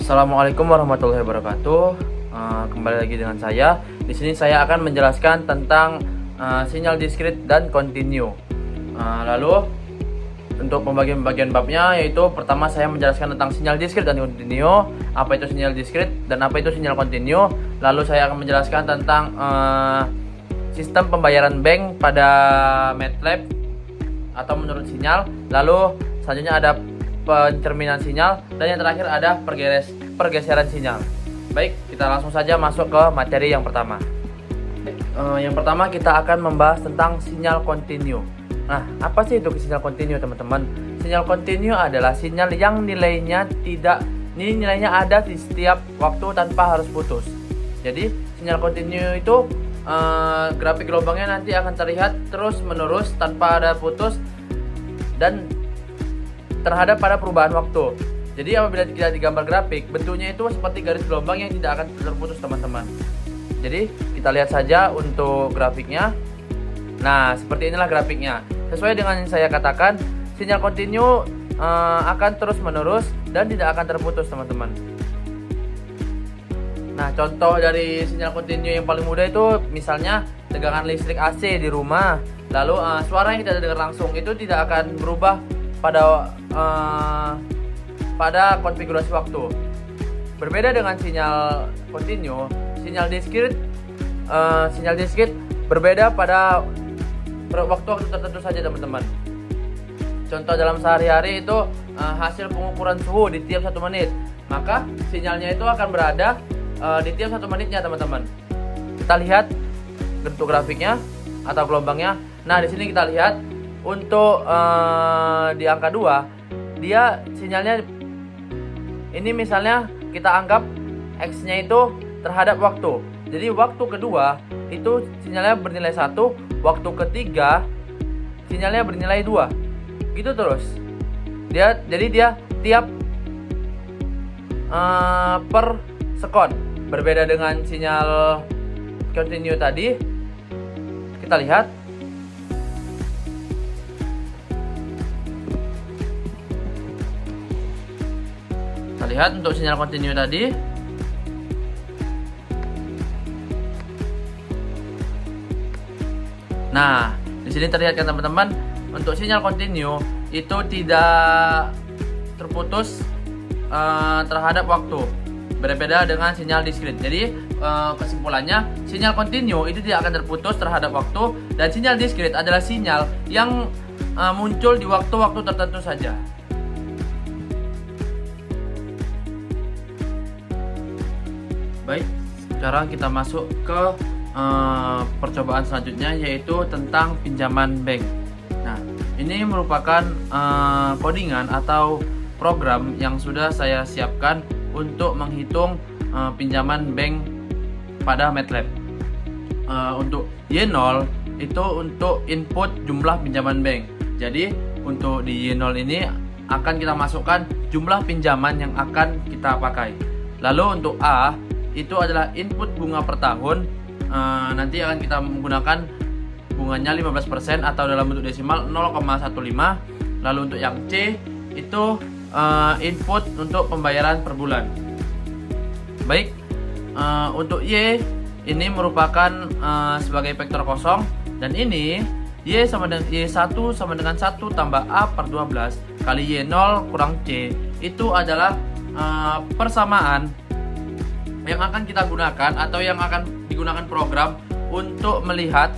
Assalamualaikum warahmatullahi wabarakatuh. Kembali lagi dengan saya. Di sini saya akan menjelaskan tentang sinyal diskrit dan kontinu. Lalu untuk pembagian babnya, yaitu pertama saya menjelaskan tentang sinyal diskrit dan kontinu, apa itu sinyal diskrit dan apa itu sinyal kontinu. Lalu saya akan menjelaskan tentang sistem pembayaran bank pada MATLAB atau menurut sinyal. Lalu selanjutnya ada pencerminan sinyal, dan yang terakhir ada pergeseran sinyal. Baik, kita langsung saja masuk ke materi yang pertama. Yang pertama kita akan membahas tentang sinyal kontinu. Nah, apa sih itu sinyal kontinu, teman-teman? Sinyal kontinu adalah sinyal yang nilainya ada di setiap waktu tanpa harus putus. Jadi sinyal kontinu itu grafik gelombangnya nanti akan terlihat terus menerus tanpa ada putus dan terhadap pada perubahan waktu. Jadi apabila kita digambar grafik, bentuknya itu seperti garis gelombang yang tidak akan terputus, teman-teman. Jadi kita lihat saja untuk grafiknya. Nah, seperti inilah grafiknya. Sesuai dengan yang saya katakan, sinyal kontinu akan terus menerus dan tidak akan terputus, teman-teman. Nah, contoh dari sinyal kontinu yang paling mudah itu misalnya tegangan listrik AC di rumah. Lalu suara yang kita dengar langsung itu tidak akan berubah pada konfigurasi waktu. Berbeda dengan sinyal kontinu, sinyal diskrit berbeda pada waktu tertentu saja, teman-teman. Contoh dalam sehari-hari itu hasil pengukuran suhu di tiap 1 menit, maka sinyalnya itu akan berada di tiap 1 menitnya, teman-teman. Kita lihat bentuk grafiknya atau gelombangnya. Nah, di sini kita lihat untuk di angka 2, dia sinyalnya ini misalnya kita anggap X-nya itu terhadap waktu. Jadi waktu kedua itu sinyalnya bernilai 1, waktu ketiga sinyalnya bernilai 2. Gitu terus. Jadi dia tiap per sekon. Berbeda dengan sinyal kontinu tadi. Kita lihat. Lihat untuk sinyal kontinu tadi. Nah, di sini terlihat kan, teman-teman, untuk sinyal kontinu itu tidak terputus terhadap waktu. Berbeda dengan sinyal diskrit. Jadi kesimpulannya, sinyal kontinu itu tidak akan terputus terhadap waktu, dan sinyal diskrit adalah sinyal yang muncul di waktu-waktu tertentu saja. Baik, sekarang kita masuk ke percobaan selanjutnya, yaitu tentang pinjaman bank. Nah, ini merupakan codingan atau program yang sudah saya siapkan untuk menghitung pinjaman bank pada MATLAB. Untuk Y0 itu untuk input jumlah pinjaman bank. Jadi untuk di Y0 ini akan kita masukkan jumlah pinjaman yang akan kita pakai. Lalu untuk A itu adalah input bunga per tahun. Nanti akan kita menggunakan bunganya 15% atau dalam bentuk desimal 0,15. Lalu untuk yang C itu input untuk pembayaran per bulan. Baik, untuk Y ini merupakan sebagai vektor kosong, dan ini Y1 sama dengan 1 tambah A per 12 kali Y0 kurang C. Itu adalah persamaan yang akan kita gunakan atau yang akan digunakan program untuk melihat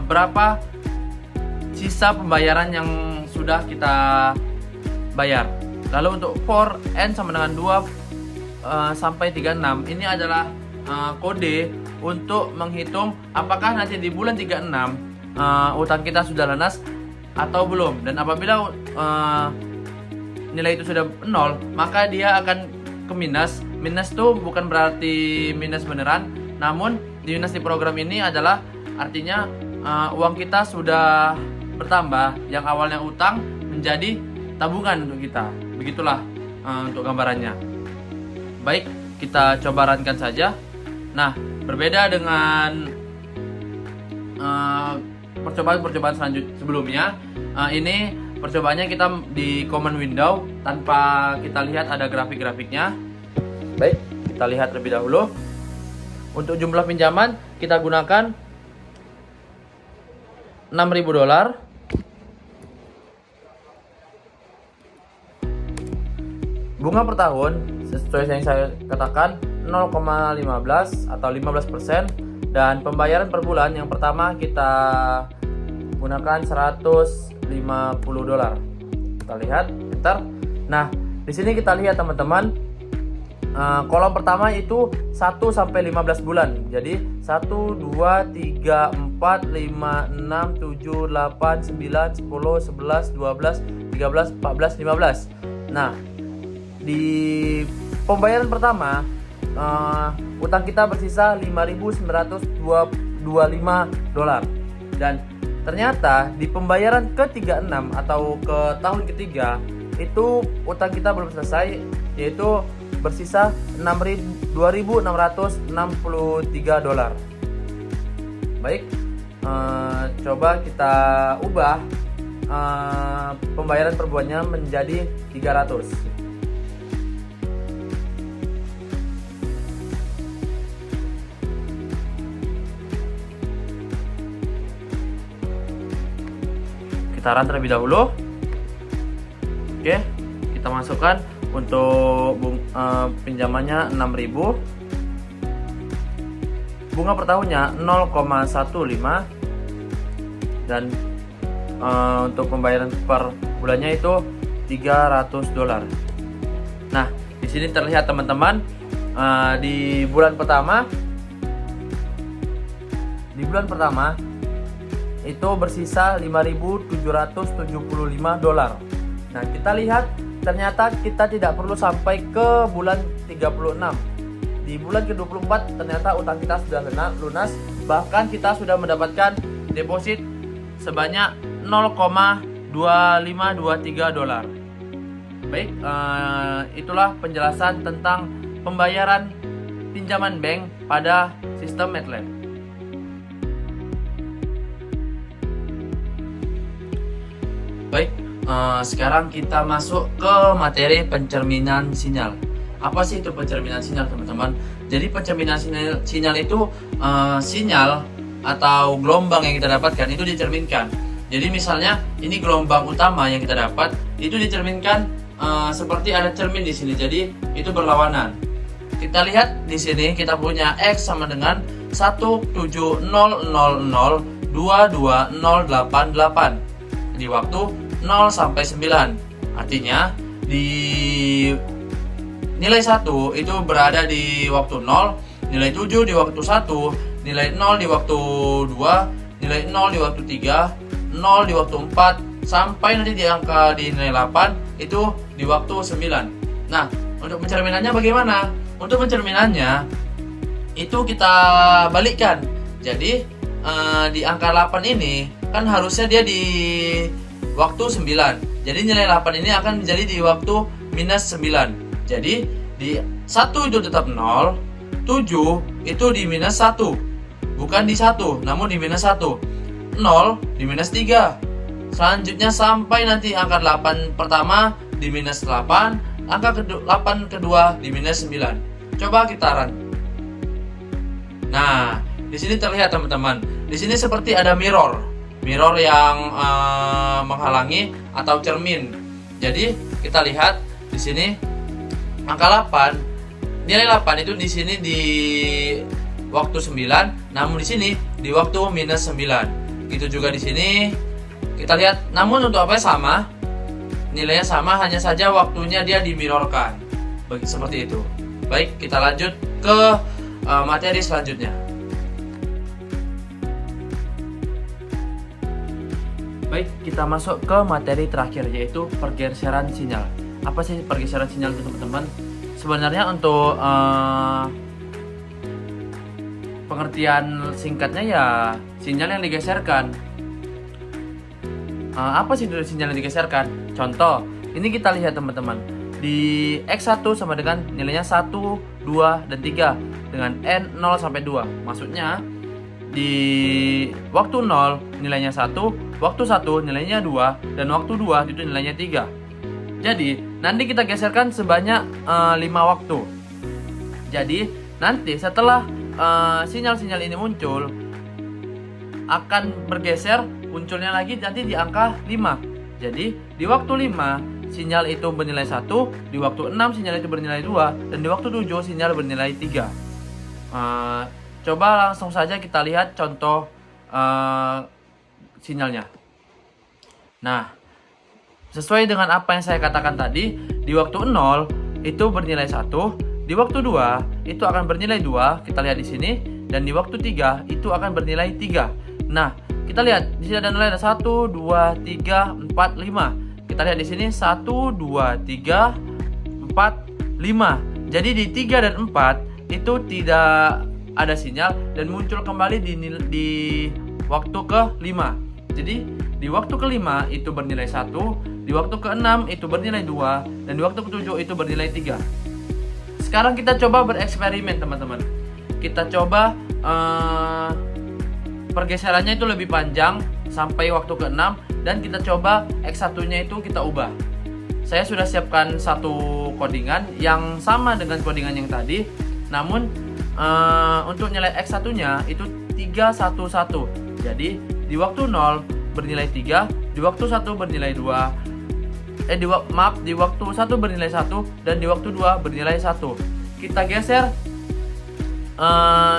berapa sisa pembayaran yang sudah kita bayar. Lalu untuk for n sama dengan 2 sampai 36, ini adalah kode untuk menghitung apakah nanti di bulan 36 utang kita sudah lunas atau belum. Dan apabila nilai itu sudah 0, maka dia akan ke minus. Minus itu bukan berarti minus beneran, namun di minus di program ini adalah artinya uang kita sudah bertambah, yang awalnya utang menjadi tabungan untuk kita. Begitulah untuk gambarannya. Baik, kita coba runkan saja. Nah, berbeda dengan percobaan-percobaan selanjutnya sebelumnya, ini percobaannya kita di command window tanpa kita lihat ada grafik-grafiknya. Baik, kita lihat terlebih dahulu. Untuk jumlah pinjaman kita gunakan $6.000. Bunga per tahun sesuai yang saya katakan 0,15 atau 15%, dan pembayaran per bulan yang pertama kita gunakan $150. Kita lihat, enter. Nah, di sini kita lihat teman-teman, kolom pertama itu 1 sampai 15 bulan. Jadi 1 2 3 4 5 6 7 8 9 10 11 12 13 14 15. Nah, di pembayaran pertama utang kita bersisa $5.925, dan ternyata di pembayaran ke-36 atau ke tahun ketiga itu utang kita belum selesai, yaitu bersisa $2.663. Baik, coba kita ubah pembayaran per bulannya menjadi 300. Kita run terlebih dahulu. Oke, kita masukkan untuk pinjamannya 6.000. Bunga per tahunnya 0,15, dan untuk pembayaran per bulannya itu $300. Nah, di sini terlihat teman-teman, di bulan pertama itu bersisa $5.775. Nah, kita lihat ternyata kita tidak perlu sampai ke bulan 36. Di bulan ke-24 ternyata utang kita sudah lunas, bahkan kita sudah mendapatkan deposit sebanyak $0,2523. Baik, itulah penjelasan tentang pembayaran pinjaman bank pada sistem MATLAB. Baik, sekarang kita masuk ke materi pencerminan sinyal. Apa sih itu pencerminan sinyal, teman-teman? Jadi pencerminan sinyal itu sinyal atau gelombang yang kita dapatkan itu dicerminkan. Jadi misalnya ini gelombang utama yang kita dapat itu dicerminkan seperti ada cermin di sini. Jadi itu berlawanan. Kita lihat di sini kita punya X sama dengan 17000222088 di waktu 0 sampai 9. Artinya di nilai 1 itu berada di waktu 0, nilai 7 di waktu 1, nilai 0 di waktu 2, nilai 0 di waktu 3, 0 di waktu 4, sampai nanti di angka di nilai 8 itu di waktu 9. Nah, untuk pencerminannya bagaimana? Untuk pencerminannya itu kita balikkan. Jadi di angka 8 ini kan harusnya dia di waktu 9. Jadi nilai 8 ini akan menjadi di waktu minus 9. Jadi di 1 itu tetap 0, 7 itu di minus 1. Bukan di 1, namun di minus 1. 0 di minus 3. Selanjutnya sampai nanti angka 8 pertama di minus 8, angka 8 kedua di minus 9. Coba kita run. Nah, di sini terlihat teman-teman. Di sini seperti ada mirror yang menghalangi atau cermin. Jadi kita lihat di sini angka 8, nilai 8 itu di sini di waktu 9, namun di sini di waktu minus 9. Gitu juga di sini kita lihat, namun untuk apa sama? Nilainya sama, hanya saja waktunya dia dimirrorkan. Seperti itu. Baik, kita lanjut ke materi selanjutnya. Baik, kita masuk ke materi terakhir, yaitu pergeseran sinyal. Apa sih pergeseran sinyal itu, teman-teman? Sebenarnya untuk pengertian singkatnya ya sinyal yang digeserkan. Apa sih itu sinyal yang digeserkan? Contoh, ini kita lihat teman-teman. Di X1 sama dengan nilainya 1, 2, dan 3 dengan N 0 sampai 2. Maksudnya di waktu 0 nilainya 1, waktu 1 nilainya 2, dan waktu 2 itu nilainya 3. Jadi nanti kita geserkan sebanyak 5 waktu. Jadi nanti setelah sinyal-sinyal ini muncul, akan bergeser munculnya lagi nanti di angka 5. Jadi di waktu 5 sinyal itu bernilai 1, di waktu 6 sinyal itu bernilai 2, dan di waktu 7 sinyal bernilai 3. Coba langsung saja kita lihat contoh sinyalnya. Nah, sesuai dengan apa yang saya katakan tadi, di waktu 0 itu bernilai 1, di waktu 2 itu akan bernilai 2, kita lihat di sini, dan di waktu 3 itu akan bernilai 3. Nah, kita lihat di sini ada nilai 1, 2, 3, 4, 5. Kita lihat di sini 1, 2, 3, 4, 5. Jadi di 3 dan 4 itu tidak ada sinyal dan muncul kembali di waktu ke-5. Jadi di waktu ke-5 itu bernilai 1, di waktu ke-6 itu bernilai 2, dan di waktu ke-7 itu bernilai 3. Sekarang kita coba bereksperimen, teman-teman. Kita coba pergeserannya itu lebih panjang sampai waktu ke-6, dan kita coba X1-nya itu kita ubah. Saya sudah siapkan satu codingan yang sama dengan codingan yang tadi, namun untuk nilai X1-nya itu 311. Jadi di waktu 0 bernilai 3, di waktu 1 bernilai 2. Di waktu 1 bernilai 1, dan di waktu 2 bernilai 1. Kita geser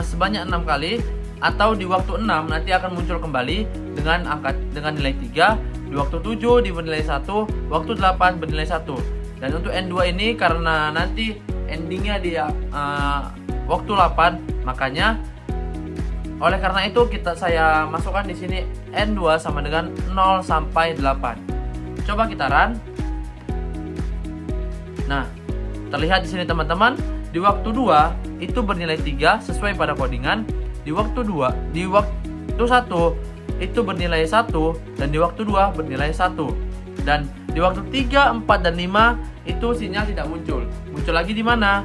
sebanyak 6 kali, atau di waktu 6 nanti akan muncul kembali dengan nilai 3, di waktu 7 bernilai 1, waktu 8 bernilai 1. Dan untuk N2 ini karena nanti endingnya dia waktu 8, makanya oleh karena itu saya masukkan di sini N2 sama dengan 0 sampai 8. Coba kita run. Nah, terlihat di sini teman-teman, di waktu 2 itu bernilai 3 sesuai pada codingan, di waktu 1 itu bernilai 1, dan di waktu 2 bernilai 1. Dan di waktu 3, 4, dan 5 itu sinyal tidak muncul. Muncul lagi di mana?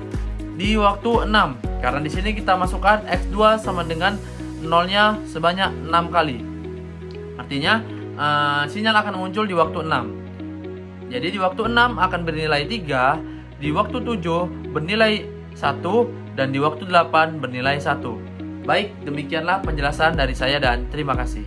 Di waktu 6. Karena di sini kita masukkan X2 sama dengan 0-nya sebanyak 6 kali. Artinya sinyal akan muncul di waktu 6. Jadi di waktu 6 akan bernilai 3, di waktu 7 bernilai 1, dan di waktu 8 bernilai 1. Baik, demikianlah penjelasan dari saya dan terima kasih.